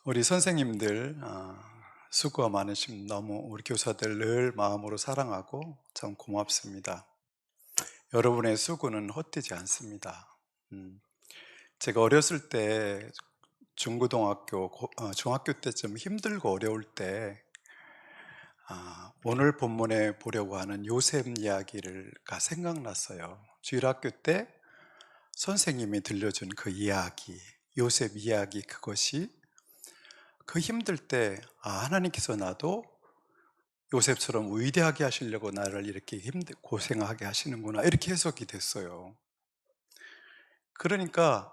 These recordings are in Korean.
우리 선생님들 수고가 많으신 너무 우리 교사들 늘 마음으로 사랑하고 참 고맙습니다. 여러분의 수고는 헛되지 않습니다. 음, 제가 어렸을 때 중고등학교, 중학교 때쯤 힘들고 어려울 때 오늘 본문에 보려고 하는 요셉 이야기가 생각났어요. 주일학교 때 선생님이 들려준 그 이야기, 요셉 이야기 그것이 그 힘들 때 하나님께서 나도 요셉처럼 위대하게 하시려고 나를 이렇게 고생하게 하시는구나 이렇게 해석이 됐어요. 그러니까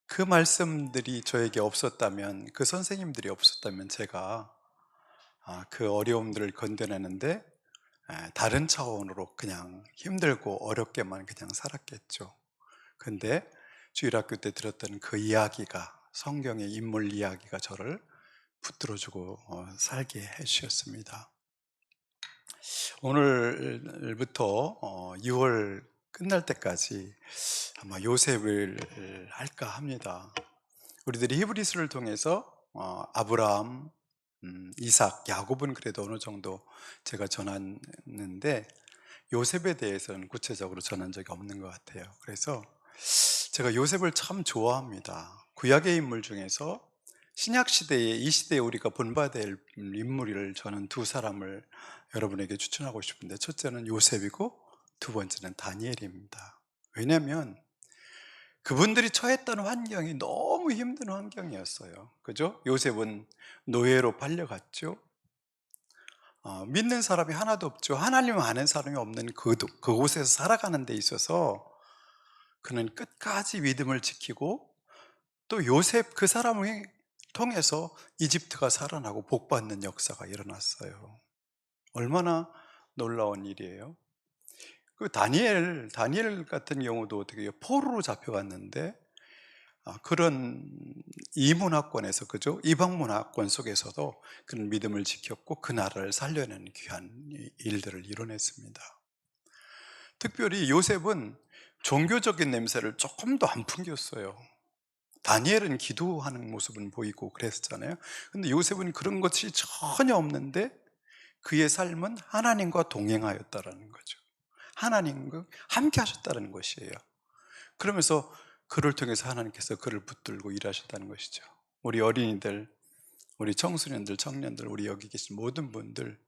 그 말씀들이 저에게 없었다면, 그 선생님들이 없었다면 제가 그 어려움들을 건져내는데 다른 차원으로 그냥 힘들고 어렵게만 그냥 살았겠죠. 근데 주일학교 때 들었던 그 이야기가, 성경의 인물 이야기가 저를 붙들어주고 살게 해주셨습니다. 오늘부터 6월 끝날 때까지 아마 요셉을 할까 합니다. 우리들이 히브리서를 통해서 아브라함, 이삭, 야곱은 그래도 어느 정도 제가 전했는데 요셉에 대해서는 구체적으로 전한 적이 없는 것 같아요. 그래서 제가 요셉을 참 좋아합니다. 구약의 인물 중에서 신약 시대에, 이 시대에 우리가 본받아야 될 인물을 저는 두 사람을 여러분에게 추천하고 싶은데, 첫째는 요셉이고 두 번째는 다니엘입니다. 왜냐하면 그분들이 처했던 환경이 너무 힘든 환경이었어요. 그죠? 요셉은 노예로 팔려갔죠. 믿는 사람이 하나도 없죠. 하나님 아는 사람이 없는 그곳에서 살아가는 데 있어서 그는 끝까지 믿음을 지키고, 또 요셉 그 사람을 통해서 이집트가 살아나고 복받는 역사가 일어났어요. 얼마나 놀라운 일이에요. 그 다니엘 같은 경우도 어떻게 해요? 포로로 잡혀갔는데 그런 이문화권에서, 그죠? 이방문화권 속에서도 그런 믿음을 지켰고 그 나라를 살려내는 귀한 일들을 이뤄냈습니다. 특별히 요셉은 종교적인 냄새를 조금도 안 풍겼어요. 다니엘은 기도하는 모습은 보이고 그랬잖아요. 근데 요셉은 그런 것이 전혀 없는데 그의 삶은 하나님과 동행하였다라는 거죠. 하나님과 함께 하셨다는 것이에요. 그러면서 그를 통해서 하나님께서 그를 붙들고 일하셨다는 것이죠. 우리 어린이들, 우리 청소년들, 청년들, 우리 여기 계신 모든 분들,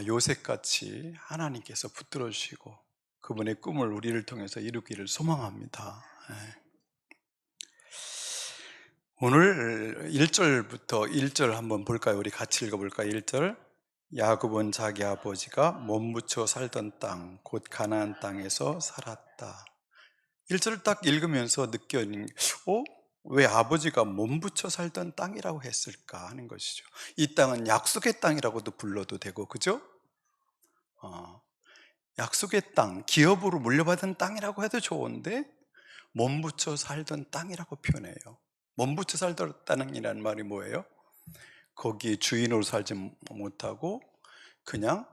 요셉같이 하나님께서 붙들어 주시고 그분의 꿈을 우리를 통해서 이루기를 소망합니다. 예. 오늘 1절부터 1절 한번 볼까요? 우리 같이 읽어볼까요? 1절. 야곱은 자기 아버지가 몸부쳐 살던 땅, 곧 가나안 땅에서 살았다. 1절을 딱 읽으면서 느껴진, 왜 아버지가 몸부쳐 살던 땅이라고 했을까 하는 것이죠. 이 땅은 약속의 땅이라고도 불러도 되고, 그죠? 어, 약속의 땅, 기업으로 물려받은 땅이라고 해도 좋은데 몸부쳐 살던 땅이라고 표현해요. 몸부쳐 살던 땅이라는 말이 뭐예요? 거기 주인으로 살지 못하고 그냥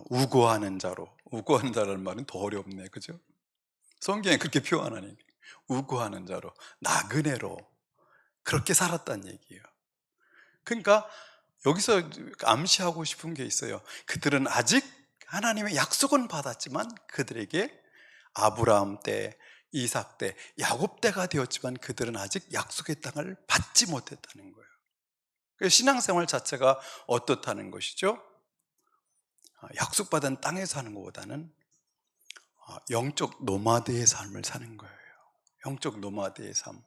우고하는 자로, 우고하는 자라는 말은 더 어렵네, 그죠? 성경에 그렇게 표현하니 우고하는 자로, 나그네로 그렇게 살았다는 얘기예요. 그러니까 여기서 암시하고 싶은 게 있어요. 그들은 아직 하나님의 약속은 받았지만 그들에게 아브라함 때, 이삭 때, 야곱 때가 되었지만 그들은 아직 약속의 땅을 받지 못했다는 거예요. 그래서 신앙생활 자체가 어떻다는 것이죠? 약속받은 땅에 사는 것보다는 영적 노마드의 삶을 사는 거예요. 영적 노마드의 삶.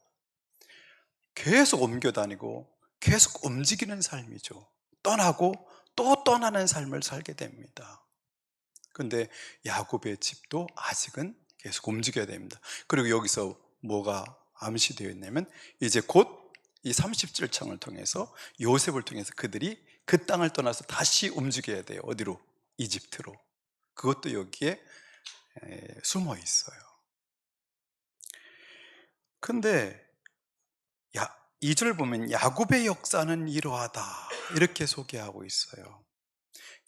계속 옮겨 다니고 계속 움직이는 삶이죠. 떠나고 또 떠나는 삶을 살게 됩니다. 근데 야곱의 집도 아직은 계속 움직여야 됩니다. 그리고 여기서 뭐가 암시되어 있냐면 이제 곧 이 30질창을 통해서, 요셉을 통해서 그들이 그 땅을 떠나서 다시 움직여야 돼요. 어디로? 이집트로. 그것도 여기에 숨어 있어요. 근데 2절 보면 야곱의 역사는 이러하다 이렇게 소개하고 있어요.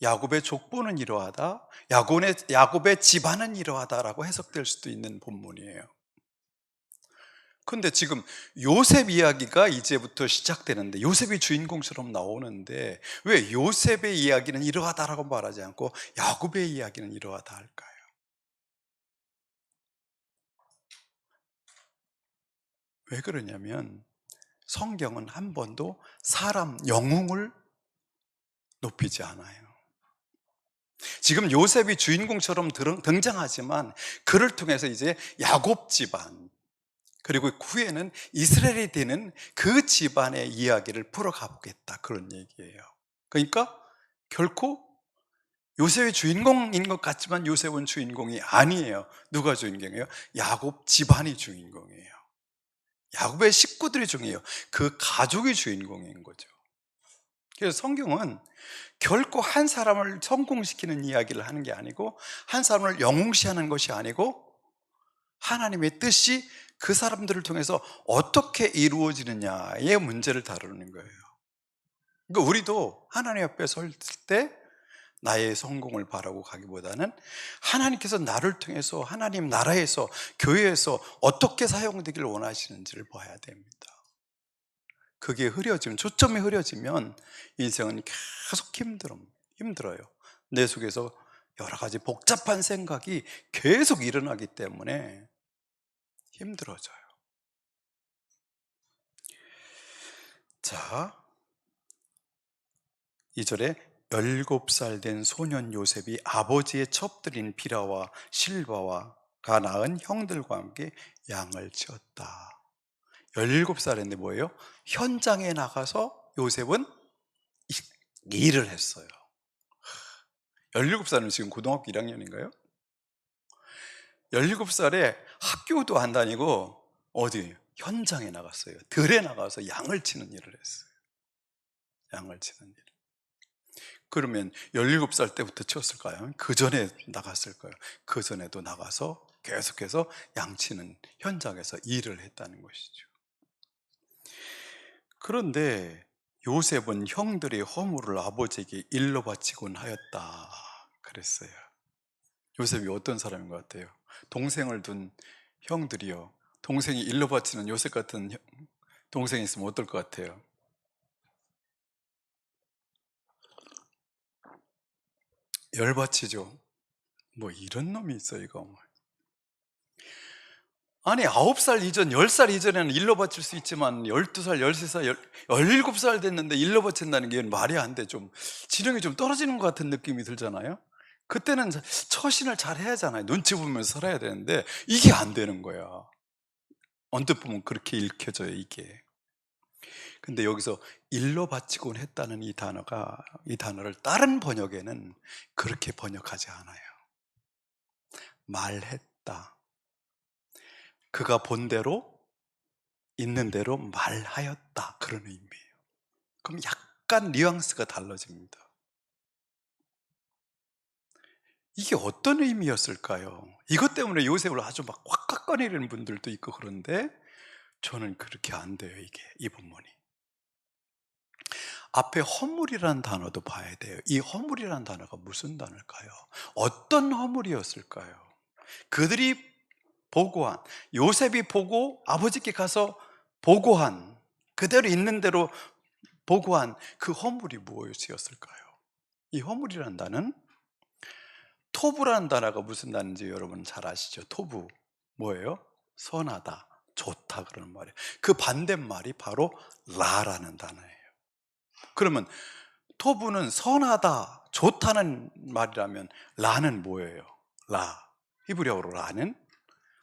야곱의 족보는 이러하다, 야곱의 집안은 이러하다라고 해석될 수도 있는 본문이에요. 근데 지금 요셉 이야기가 이제부터 시작되는데 요셉이 주인공처럼 나오는데 왜 요셉의 이야기는 이러하다라고 말하지 않고 야곱의 이야기는 이러하다 할까요? 왜 그러냐면 성경은 한 번도 사람 영웅을 높이지 않아요. 지금 요셉이 주인공처럼 등장하지만 그를 통해서 이제 야곱 집안 그리고 후에는 이스라엘이 되는 그 집안의 이야기를 풀어가겠다 그런 얘기예요. 그러니까 결코 요셉이 주인공인 것 같지만 요셉은 주인공이 아니에요. 누가 주인공이에요? 야곱 집안이 주인공이에요. 야곱의 식구들이 중요해요. 그 가족이 주인공인 거죠. 그래서 성경은 결코 한 사람을 성공시키는 이야기를 하는 게 아니고 한 사람을 영웅시하는 것이 아니고 하나님의 뜻이 그 사람들을 통해서 어떻게 이루어지느냐의 문제를 다루는 거예요. 그러니까 우리도 하나님 앞에 설 때 나의 성공을 바라고 가기보다는 하나님께서 나를 통해서 하나님 나라에서 교회에서 어떻게 사용되기를 원하시는지를 봐야 됩니다. 그게 흐려지면, 초점이 흐려지면 인생은 계속 힘들어요. 내 속에서 여러 가지 복잡한 생각이 계속 일어나기 때문에 힘들어져요. 자, 2절에 17살 된 소년 요셉이 아버지의 첩들인 비라와 실바가 낳은 형들과 함께 양을 치었다. 17살인데 뭐예요? 현장에 나가서 요셉은 일을 했어요. 17살은 지금 고등학교 1학년인가요? 17살에 학교도 안 다니고 어디 현장에 나갔어요. 들에 나가서 양을 치는 일을 했어요. 양을 치는 일. 그러면 17살 때부터 치웠을까요? 그 전에 나갔을까요? 그 전에도 나가서 계속해서 양치는 현장에서 일을 했다는 것이죠. 그런데 요셉은 형들의 허물을 아버지에게 일러 바치곤 하였다 그랬어요. 요셉이 어떤 사람인 것 같아요? 동생을 둔 형들이요, 동생이 일러 바치는 요셉 같은 동생이 있으면 어떨 것 같아요? 열받치죠. 뭐 이런 놈이 있어 이거. 아니 9살 이전 10살 이전에는 일러 바칠 수 있지만 12살 13살 17살 됐는데 일러 바친다는 게 말이 안 돼. 좀 지능이 좀 떨어지는 것 같은 느낌이 들잖아요. 그때는 처신을 잘 해야 하잖아요. 눈치 보면서 살아야 되는데 이게 안 되는 거야. 언뜻 보면 그렇게 읽혀져요 이게. 근데 여기서 일러 바치곤 했다는 이 단어를 다른 번역에는 그렇게 번역하지 않아요. 말했다. 그가 본 대로 있는 대로 말하였다 그런 의미예요. 그럼 약간 뉘앙스가 달라집니다. 이게 어떤 의미였을까요? 이것 때문에 요셉을 아주 막 확 깎아내리는 분들도 있고 그런데 저는 그렇게 안 돼요. 이게 이 본문이 앞에 허물이라는 단어도 봐야 돼요. 이 허물이라는 단어가 무슨 단어일까요? 어떤 허물이었을까요? 그들이 보고한, 요셉이 보고 아버지께 가서 보고한, 그대로 있는 대로 보고한 그 허물이 무엇이었을까요? 이 허물이라는 단어는 토부라는 단어가 무슨 단어인지 여러분 잘 아시죠? 토부 뭐예요? 선하다, 좋다 그러는 말이에요. 그 반대말이 바로 라라는 단어예요. 그러면 토부는 선하다, 좋다는 말이라면 라는 뭐예요? 라, 히브리어로 라는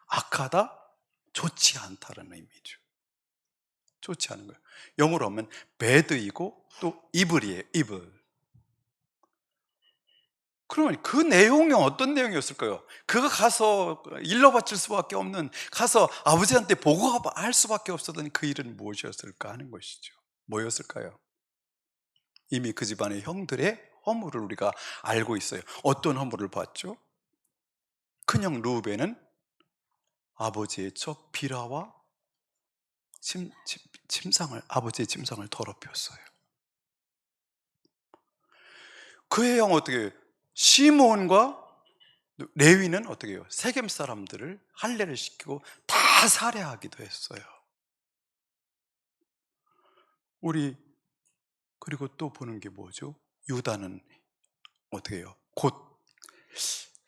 악하다, 좋지 않다는 의미죠. 좋지 않은 거예요. 영어로 하면 bad이고 또 evil이에요. evil. 그러면 그 내용이 어떤 내용이었을까요? 그가 가서 일러 바칠 수밖에 없는, 가서 아버지한테 보고할 수밖에 없었던 그 일은 무엇이었을까 하는 것이죠. 뭐였을까요? 이미 그 집안의 형들의 허물을 우리가 알고 있어요. 어떤 허물을 봤죠? 큰형 루벤은 아버지의 적 비라와 아버지의 침상을 더럽혔어요. 그의 형 어떻게 해요? 시므온과 레위는 어떻게 해요? 세겜 사람들을 할례를 시키고 다 다 살해하기도 했어요. 우리 그리고 또 보는 게 뭐죠? 유다는 어떻게 해요? 곧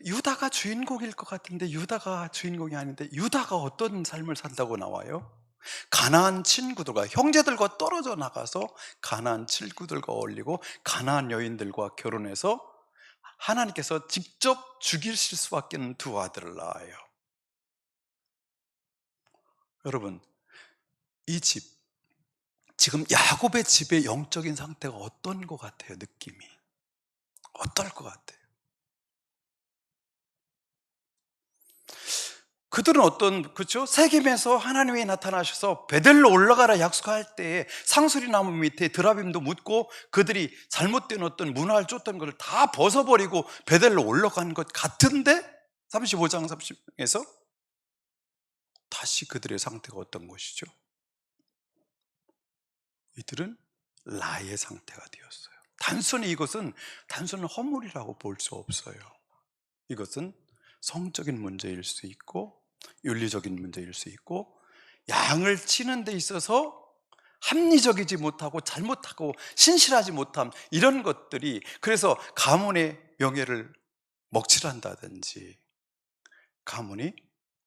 유다가 주인공일 것 같은데 유다가 주인공이 아닌데 유다가 어떤 삶을 산다고 나와요? 가나안 친구들과 형제들과 떨어져 나가서 가나안 친구들과 어울리고 가나안 여인들과 결혼해서 하나님께서 직접 죽이실 수밖에 없는 두 아들을 낳아요. 여러분, 이 집, 지금 야곱의 집의 영적인 상태가 어떤 것 같아요? 느낌이 어떨 것 같아요? 그들은 어떤, 그렇죠? 세겜에서 하나님이 나타나셔서 베델로 올라가라 약속할 때 상수리 나무 밑에 드라빔도 묻고 그들이 잘못된 어떤 문화를 쫓던 것을 다 벗어버리고 베델로 올라간 것 같은데 35장 30에서 다시 그들의 상태가 어떤 것이죠? 이들은 라의 상태가 되었어요. 단순히 이것은 단순한 허물이라고 볼 수 없어요. 이것은 성적인 문제일 수 있고 윤리적인 문제일 수 있고 양을 치는 데 있어서 합리적이지 못하고 잘못하고 신실하지 못함, 이런 것들이, 그래서 가문의 명예를 먹칠한다든지 가문이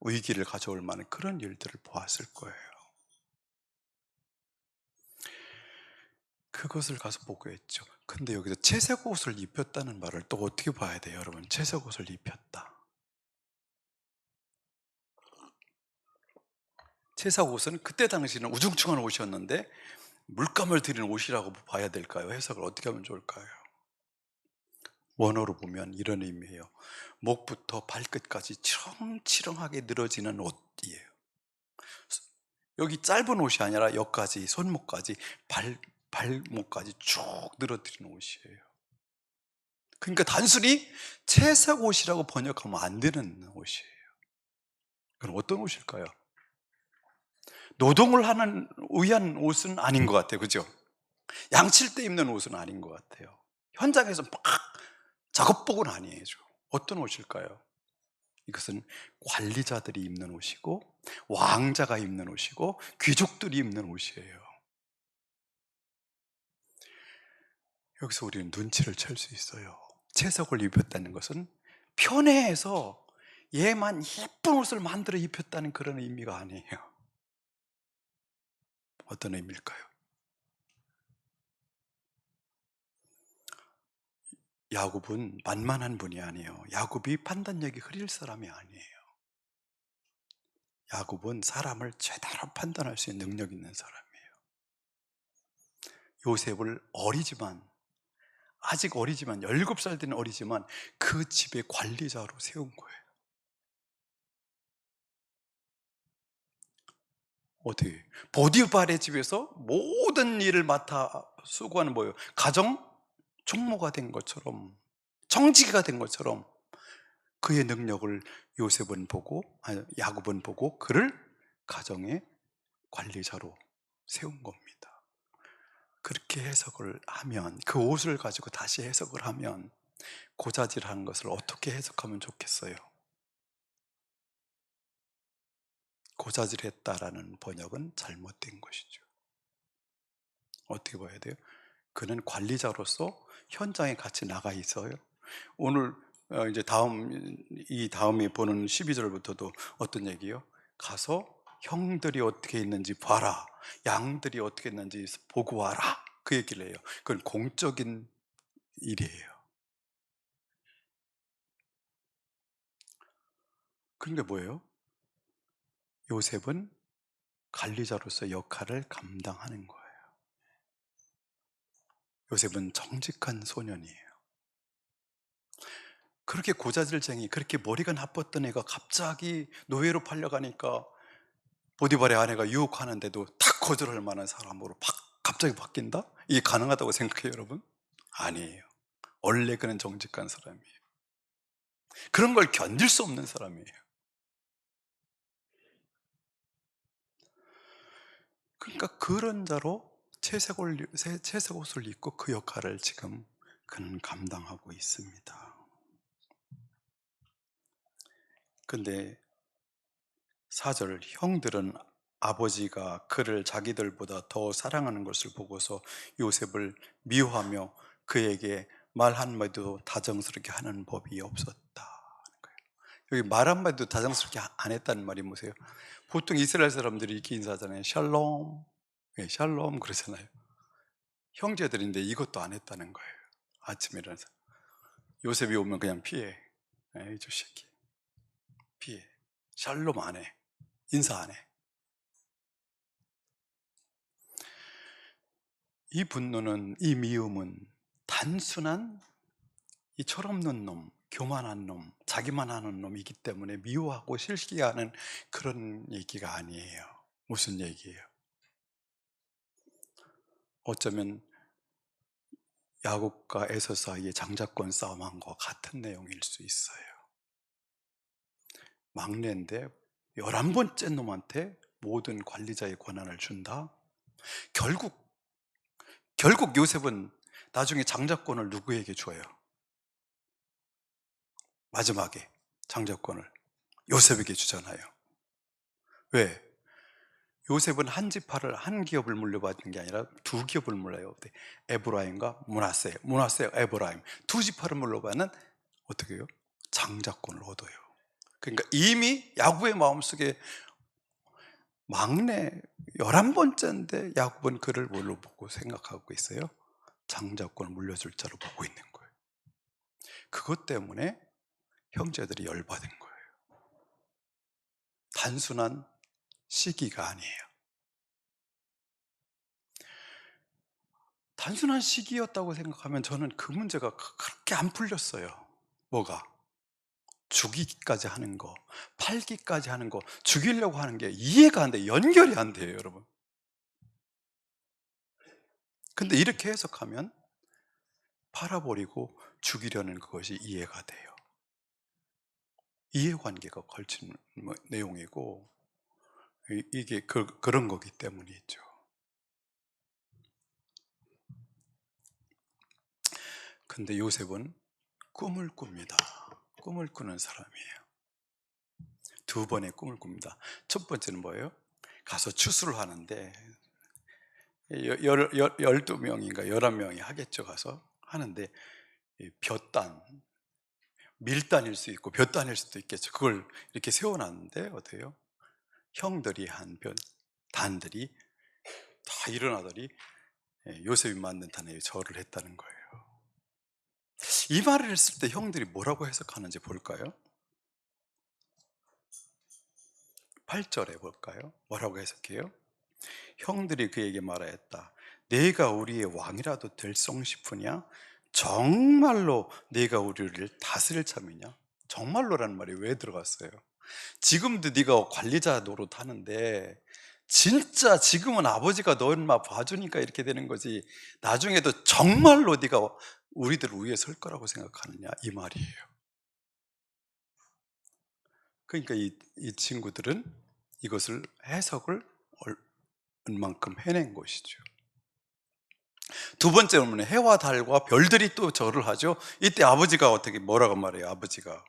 위기를 가져올 만한 그런 일들을 보았을 거예요. 그것을 가서 보고했죠. 근데 여기서 채색 옷을 입혔다는 말을 또 어떻게 봐야 돼요, 여러분? 채색 옷을 입혔다. 채색 옷은 그때 당시는 우중충한 옷이었는데 물감을 들인 옷이라고 봐야 될까요? 해석을 어떻게 하면 좋을까요? 원어로 보면 이런 의미예요. 목부터 발끝까지 치렁치렁하게 늘어지는 옷이에요. 여기 짧은 옷이 아니라 여기까지, 손목까지, 발목까지 쭉 늘어뜨리는 옷이에요. 그러니까 단순히 채색 옷이라고 번역하면 안 되는 옷이에요. 그럼 어떤 옷일까요? 노동을 하는 위한 옷은 아닌 것 같아요. 그죠? 양칠 때 입는 옷은 아닌 것 같아요. 현장에서 막 작업복은 아니에요. 어떤 옷일까요? 이것은 관리자들이 입는 옷이고 왕자가 입는 옷이고 귀족들이 입는 옷이에요. 여기서 우리는 눈치를 챌 수 있어요. 채석을 입혔다는 것은 편애해서 얘만 예쁜 옷을 만들어 입혔다는 그런 의미가 아니에요. 어떤 의미일까요? 야곱은 만만한 분이 아니에요. 야곱이 판단력이 흐릴 사람이 아니에요. 야곱은 사람을 제대로 판단할 수 있는 능력 있는 사람이에요. 요셉을 아직 어리지만 17살 된 어리지만 그 집의 관리자로 세운 거예요. 어떻게 보디발의 집에서 모든 일을 맡아 수고하는 뭐예요? 가정 총무가 된 것처럼, 청지기가 된 것처럼 그의 능력을 요셉은 보고, 아니 야곱은 보고 그를 가정의 관리자로 세운 겁니다. 그렇게 해석을 하면, 그 옷을 가지고 다시 해석을 하면 고자질하는 것을 어떻게 해석하면 좋겠어요? 고자질했다라는 번역은 잘못된 것이죠. 어떻게 봐야 돼요? 그는 관리자로서 현장에 같이 나가 있어요. 오늘 이제 이 다음에 보는 12절부터도 어떤 얘기요? 가서 형들이 어떻게 있는지 봐라. 양들이 어떻게 있는지 보고 와라. 그 얘기를 해요. 그건 공적인 일이에요. 그러니까 뭐예요? 요셉은 관리자로서 역할을 감당하는 거예요. 요셉은 정직한 소년이에요. 그렇게 고자질쟁이, 그렇게 머리가 나빴던 애가 갑자기 노예로 팔려가니까 보디발의 아내가 유혹하는데도 딱 거절할 만한 사람으로 갑자기 바뀐다? 이게 가능하다고 생각해요, 여러분? 아니에요. 원래 그는 정직한 사람이에요. 그런 걸 견딜 수 없는 사람이에요. 그러니까 그런 자로 채색 옷을 입고 그 역할을 지금 그는 감당하고 있습니다. 근데 4절, 형들은 아버지가 그를 자기들보다 더 사랑하는 것을 보고서 요셉을 미워하며 그에게 말 한마디도 다정스럽게 하는 법이 없었다. 여기 말 한마디도 다정스럽게 안 했다는 말이 뭐세요? 보통 이스라엘 사람들이 이렇게 인사하잖아요. 샬롬, 네, 샬롬 그러잖아요. 형제들인데 이것도 안 했다는 거예요. 아침에 일어나서 요셉이 오면 그냥 피해. 에이 저 새끼 피해. 샬롬 안 해. 인사 안 해. 이 분노는, 이 미움은 단순한 이 철없는 놈, 교만한 놈, 자기만 하는 놈이기 때문에 미워하고 실기하는 그런 얘기가 아니에요. 무슨 얘기예요? 어쩌면 야곱과 에서 사이의 장자권 싸움한 것 같은 내용일 수 있어요. 막내인데 11번째 놈한테 모든 관리자의 권한을 준다? 결국 요셉은 나중에 장자권을 누구에게 줘요? 마지막에 장자권을 요셉에게 주잖아요. 왜? 요셉은 한 지파를, 한 기업을 물려받는 게 아니라 두 기업을 물려요. 에브라임과 므낫세, 에브라임 두 지파를 물려받는 어떻게 해요? 장자권을 얻어요. 그러니까 이미 야곱의 마음속에 막내 11번째인데 야곱은 그를 뭘로 보고 생각하고 있어요? 장자권을 물려줄 자로 보고 있는 거예요. 그것 때문에 형제들이 열받은 거예요. 단순한 시기가 아니에요. 단순한 시기였다고 생각하면 저는 그 문제가 그렇게 안 풀렸어요. 뭐가? 죽이기까지 하는 거, 팔기까지 하는 거, 죽이려고 하는 게 이해가 안 돼요. 연결이 안 돼요, 여러분. 근데 이렇게 해석하면 팔아버리고 죽이려는 그것이 이해가 돼요. 이해관계가 걸친 내용이고 이게 그런 거기 때문이죠. 근데 요셉은 꿈을 꿉니다. 꿈을 꾸는 사람이에요. 두 번의 꿈을 꿉니다. 첫 번째는 뭐예요? 가서 추수를 하는데 12명인가 11명이 하겠죠. 가서 하는데 볕단, 밀단일 수 있고 볕단일 수도 있겠죠. 그걸 이렇게 세워놨는데 어때요? 형들이 한 단들이 다 일어나더니 요셉이 만든 단에 절을 했다는 거예요. 이 말을 했을 때 형들이 뭐라고 해석하는지 볼까요? 8절에 볼까요? 뭐라고 해석해요? 형들이 그에게 말하였다. 내가 우리의 왕이라도 될성 싶으냐? 정말로 내가 우리를 다스릴 참이냐? 정말로라는 말이 왜 들어갔어요? 지금도 네가 관리자 노릇 하는데 진짜 지금은 아버지가 너 인마 봐주니까 이렇게 되는 거지 나중에도 정말로 네가 우리들 위에 설 거라고 생각하느냐 이 말이에요. 그러니까 이 친구들은 이것을 해석을 얼만큼 해낸 것이죠. 두 번째는 해와 달과 별들이 또 절을 하죠. 이때 아버지가 어떻게 뭐라고 말해요? 아버지가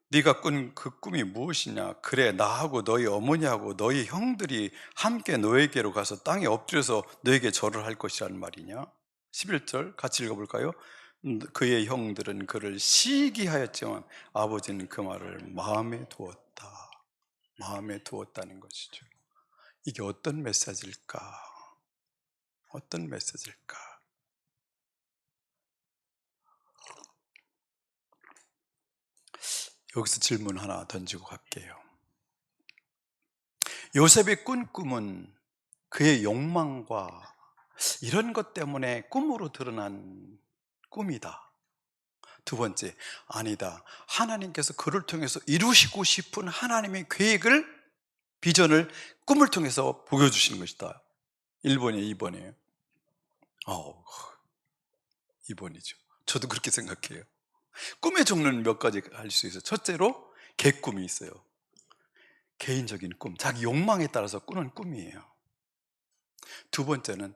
네가 꾼 그 꿈이 무엇이냐? 그래 나하고 너희 어머니하고 너희 형들이 함께 너에게로 가서 땅에 엎드려서 너에게 절을 할 것이라는 말이냐? 11절 같이 읽어볼까요? 그의 형들은 그를 시기하였지만 아버지는 그 말을 마음에 두었다. 마음에 두었다는 것이죠. 이게 어떤 메시지일까? 어떤 메시지일까? 여기서 질문 하나 던지고 갈게요. 요셉의 꾼 꿈은 그의 욕망과 이런 것 때문에 꿈으로 드러난 꿈이다. 두 번째, 아니다. 하나님께서 그를 통해서 이루시고 싶은 하나님의 계획을, 비전을 꿈을 통해서 보여주시는 것이다. 1번이에요, 2번이에요? 2번이죠. 저도 그렇게 생각해요. 꿈의 종류는 몇 가지 알 수 있어요. 첫째로, 개꿈이 있어요. 개인적인 꿈, 자기 욕망에 따라서 꾸는 꿈이에요. 두 번째는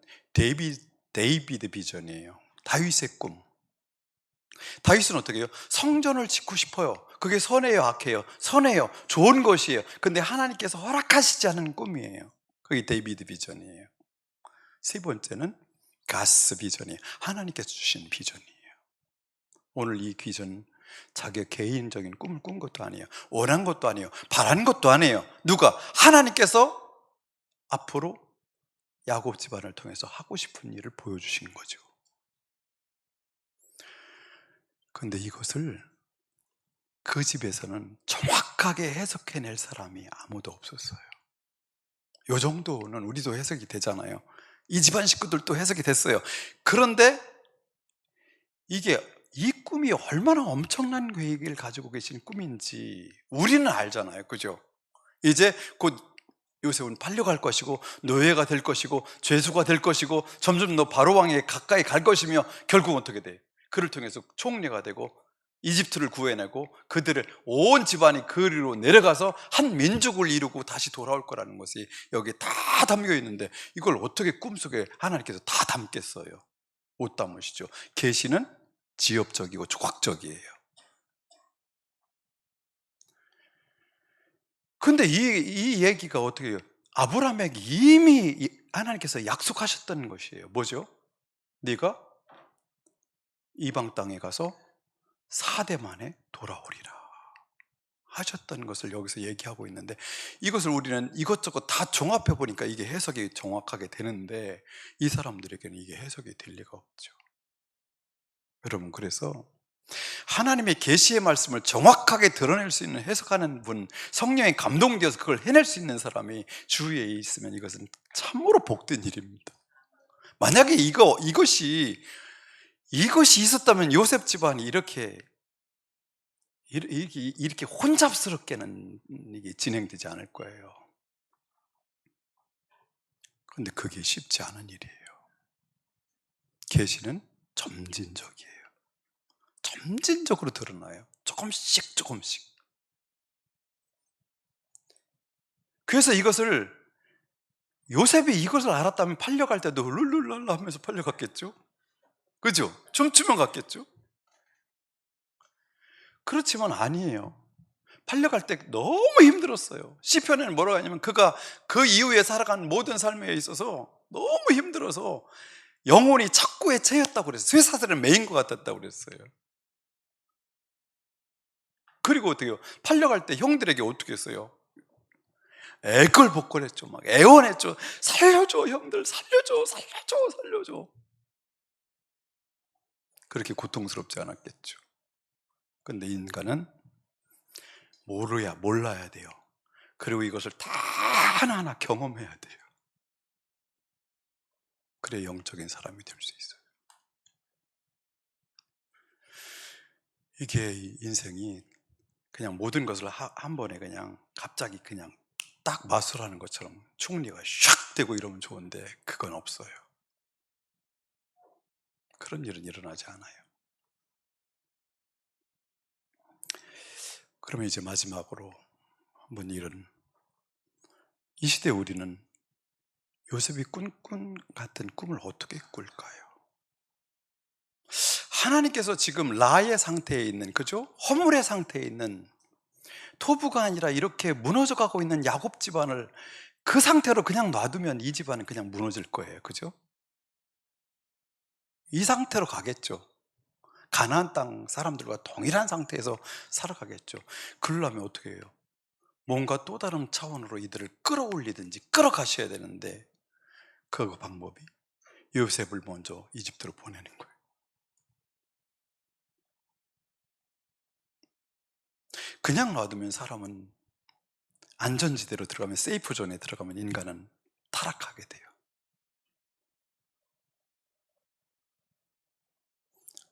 데이비드 비전이에요. 다윗의 꿈. 다윗은 어떻게 해요? 성전을 짓고 싶어요. 그게 선해요, 악해요? 선해요. 좋은 것이에요. 근데 하나님께서 허락하시지 않은 꿈이에요. 그게 데이비드 비전이에요. 세 번째는 가스 비전이에요. 하나님께서 주신 비전이에요. 오늘 이 비전은 자기 개인적인 꿈을 꾼 것도 아니에요. 원한 것도 아니에요. 바란 것도 아니에요. 누가? 하나님께서 앞으로 야곱 집안을 통해서 하고 싶은 일을 보여주신 거죠. 그런데 이것을 그 집에서는 정확하게 해석해낼 사람이 아무도 없었어요. 요 정도는 우리도 해석이 되잖아요. 이 집안 식구들도 해석이 됐어요. 그런데 이게 이 꿈이 얼마나 엄청난 계획을 가지고 계신 꿈인지 우리는 알잖아요. 그죠? 이제 곧 요셉은 팔려갈 것이고 노예가 될 것이고 죄수가 될 것이고 점점 더 바로왕에 가까이 갈 것이며 결국 어떻게 돼? 그를 통해서 총리가 되고 이집트를 구해내고 그들의 온 집안이 그리로 내려가서 한 민족을 이루고 다시 돌아올 거라는 것이 여기에 다 담겨 있는데 이걸 어떻게 꿈속에 하나님께서 다 담겠어요? 못 담으시죠. 계시는 지엽적이고 조각적이에요. 근데 이 얘기가 어떻게 해요? 아브라함에게 이미 하나님께서 약속하셨던 것이에요. 뭐죠? 네가 이방 땅에 가서 4대 만에 돌아오리라 하셨던 것을 여기서 얘기하고 있는데, 이것을 우리는 이것저것 다 종합해 보니까 이게 해석이 정확하게 되는데 이 사람들에게는 이게 해석이 될 리가 없죠. 여러분, 그래서 하나님의 계시의 말씀을 정확하게 드러낼 수 있는, 해석하는 분, 성령에 감동되어서 그걸 해낼 수 있는 사람이 주위에 있으면 이것은 참으로 복된 일입니다. 만약에 이것이 있었다면 요셉 집안이 이렇게 혼잡스럽게는 이게 진행되지 않을 거예요. 그런데 그게 쉽지 않은 일이에요. 계시는 점진적이에요. 점진적으로 드러나요. 조금씩 조금씩. 그래서 요셉이 이것을 알았다면 팔려갈 때도 룰룰랄라 하면서 팔려갔겠죠? 그죠? 춤추면 갔겠죠? 그렇지만 아니에요. 팔려갈 때 너무 힘들었어요. 시편에는 뭐라고 하냐면 그가 그 이후에 살아간 모든 삶에 있어서 너무 힘들어서 영혼이 착고에 채였다고 그랬어요. 쇠사슬에 매인 것 같았다고 그랬어요. 그리고 어떻게 해요? 팔려갈 때 형들에게 어떻게 했어요? 애걸복걸했죠. 막 애원했죠. 살려줘, 형들, 살려줘, 살려줘, 살려줘. 그렇게 고통스럽지 않았겠죠. 근데 인간은 몰라야 돼요. 그리고 이것을 다 하나하나 경험해야 돼요. 그래야 영적인 사람이 될 수 있어요. 이게 인생이 그냥 모든 것을 한 번에 그냥 갑자기 그냥 딱 마술하는 것처럼 총리가 샥 되고 이러면 좋은데 그건 없어요. 그런 일은 일어나지 않아요. 그러면 이제 마지막으로 한번 이 시대 우리는 요셉이 꾼 같은 꿈을 어떻게 꿀까요? 하나님께서 지금 라의 상태에 있는, 그죠? 허물의 상태에 있는, 토부가 아니라 이렇게 무너져 가고 있는 야곱 집안을 그 상태로 그냥 놔두면 이 집안은 그냥 무너질 거예요. 그죠? 이 상태로 가겠죠. 가나안 땅 사람들과 동일한 상태에서 살아가겠죠. 그러려면 어떻게 해요? 뭔가 또 다른 차원으로 이들을 끌어올리든지 끌어가셔야 되는데 그 방법이 요셉을 먼저 이집트로 보내는 거예요. 그냥 놔두면 사람은 안전지대로 들어가면, 세이프 존에 들어가면 인간은 타락하게 돼요.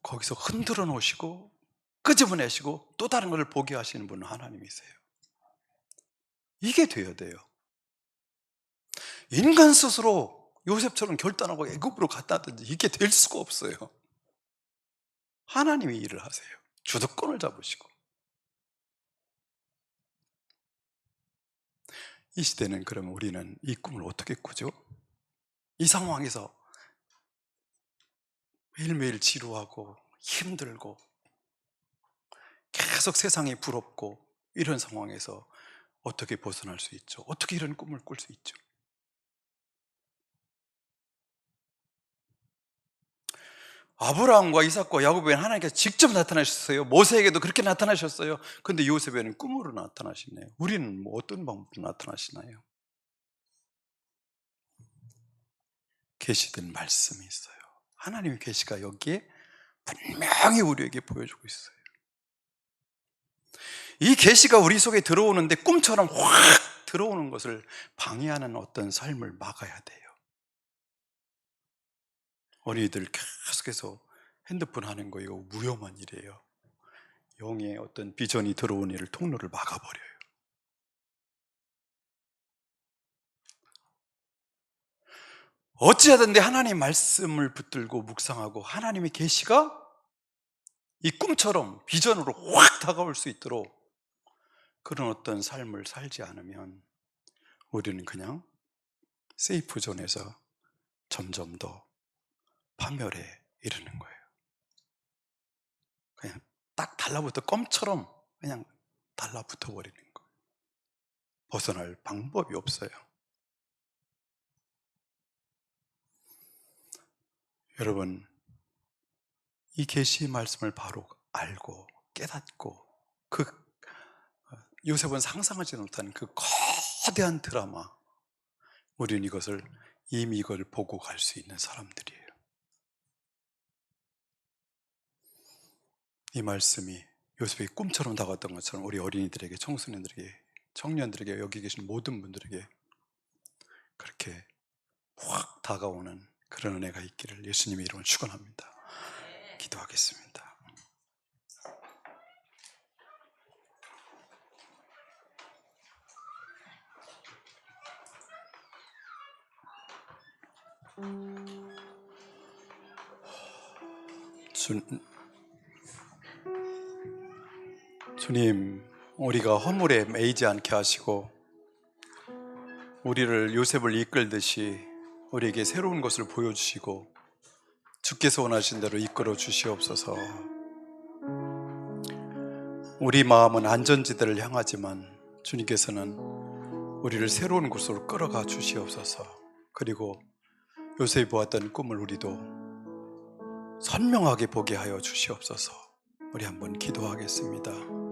거기서 흔들어 놓으시고 끄집어내시고 또 다른 것을 보게 하시는 분은 하나님이세요. 이게 돼야 돼요. 인간 스스로 요셉처럼 결단하고 애굽으로 갔다든지 이게 될 수가 없어요. 하나님이 일을 하세요. 주도권을 잡으시고. 이 시대는 그러면 우리는 이 꿈을 어떻게 꾸죠? 이 상황에서 매일매일 지루하고 힘들고 계속 세상이 부럽고 이런 상황에서 어떻게 벗어날 수 있죠? 어떻게 이런 꿈을 꿀 수 있죠? 아브라함과 이삭과 야곱에게는 하나님께서 직접 나타나셨어요. 모세에게도 그렇게 나타나셨어요. 근데 요셉에는 꿈으로 나타나시네요. 우리는 뭐 어떤 방법으로 나타나시나요? 계시된 말씀이 있어요. 하나님의 계시가 여기에 분명히 우리에게 보여주고 있어요. 이 계시가 우리 속에 들어오는데 꿈처럼 확 들어오는 것을 방해하는 어떤 삶을 막아야 돼요. 어린이들 계속해서 핸드폰 하는 거 이거 위험한 일이에요. 영의 어떤 비전이 들어오는 일을 통로를 막아버려요. 어찌하든지 하나님의 말씀을 붙들고 묵상하고 하나님의 계시가 이 꿈처럼 비전으로 확 다가올 수 있도록 그런 어떤 삶을 살지 않으면 우리는 그냥 세이프 존에서 점점 더 파멸에 이르는 거예요. 그냥 딱 달라붙어 껌처럼 그냥 달라붙어 버리는 거예요. 벗어날 방법이 없어요. 여러분, 이 계시의 말씀을 바로 알고 깨닫고 그 요셉은 상상하지 못한 그 거대한 드라마, 우리는 이것을 이미 이걸 보고 갈 수 있는 사람들이에요. 이 말씀이 요셉의 꿈처럼 다가왔던 것처럼 우리 어린이들에게, 청소년들에게, 청년들에게, 여기 계신 모든 분들에게 그렇게 확 다가오는 그런 은혜가 있기를 예수님의 이름으로 축원합니다. 기도하겠습니다. 주님, 우리가 허물에 매이지 않게 하시고 우리를 요셉을 이끌듯이 우리에게 새로운 것을 보여주시고 주께서 원하신 대로 이끌어 주시옵소서. 우리 마음은 안전지대를 향하지만 주님께서는 우리를 새로운 곳으로 끌어가 주시옵소서. 그리고 요셉이 보았던 꿈을 우리도 선명하게 보게 하여 주시옵소서. 우리 한번 기도하겠습니다.